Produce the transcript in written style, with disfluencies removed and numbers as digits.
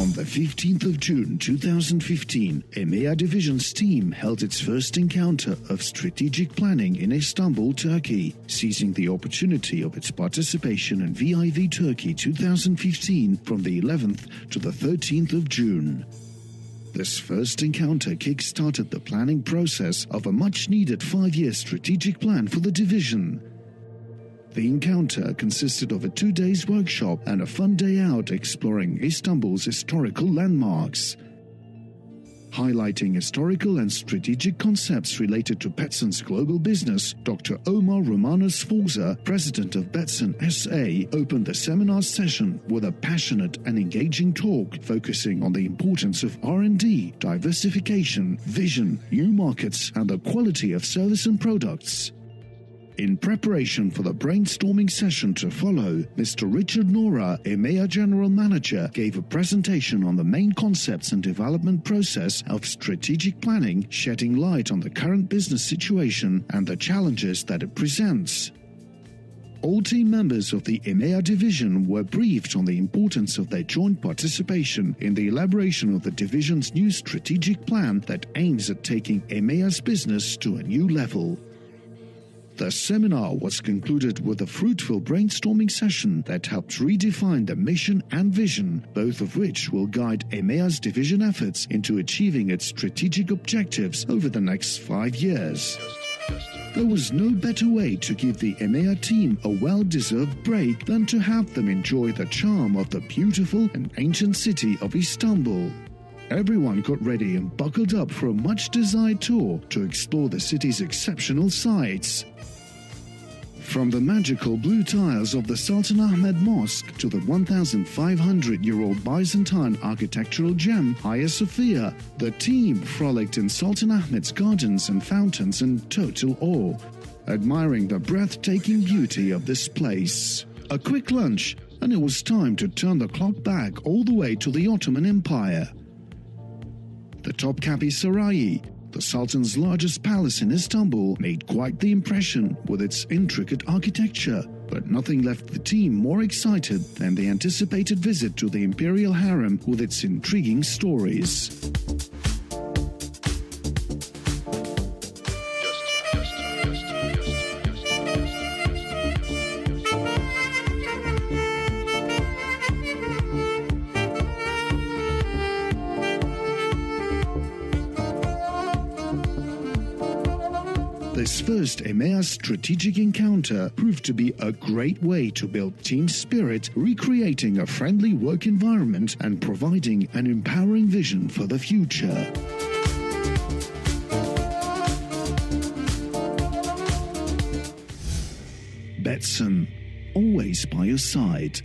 On the 15th of June 2015, EMEA Division's team held its first encounter of strategic planning in Istanbul, Turkey, seizing the opportunity of its participation in VIV Turkey 2015 from the 11th to the 13th of June. This first encounter kick-started the planning process of a much-needed 5-year strategic plan for the division. The encounter consisted of a 2-day workshop and a fun day out exploring Istanbul's historical landmarks. Highlighting historical and strategic concepts related to Betson's global business, Dr. Omar Romanos Sforza, president of Betson SA, opened the seminar session with a passionate and engaging talk focusing on the importance of R&D, diversification, vision, new markets, and the quality of service and products. In preparation for the brainstorming session to follow, Mr. Richard Nora, EMEA General Manager, gave a presentation on the main concepts and development process of strategic planning, shedding light on the current business situation and the challenges that it presents. All team members of the EMEA division were briefed on the importance of their joint participation in the elaboration of the division's new strategic plan that aims at taking EMEA's business to a new level. The seminar was concluded with a fruitful brainstorming session that helped redefine the mission and vision, both of which will guide EMEA's division efforts into achieving its strategic objectives over the next 5 years. There was no better way to give the EMEA team a well-deserved break than to have them enjoy the charm of the beautiful and ancient city of Istanbul. Everyone got ready and buckled up for a much-desired tour to explore the city's exceptional sights. From the magical blue tiles of the Sultan Ahmed Mosque to the 1,500-year-old Byzantine architectural gem Hagia Sophia, the team frolicked in Sultan Ahmed's gardens and fountains in total awe, admiring the breathtaking beauty of this place. A quick lunch, and it was time to turn the clock back all the way to the Ottoman Empire. The Topkapi Sarayı, the Sultan's largest palace in Istanbul, made quite the impression with its intricate architecture, but nothing left the team more excited than the anticipated visit to the Imperial Harem with its intriguing stories. This first EMEA strategic encounter proved to be a great way to build team spirit, recreating a friendly work environment and providing an empowering vision for the future. Betson, always by your side.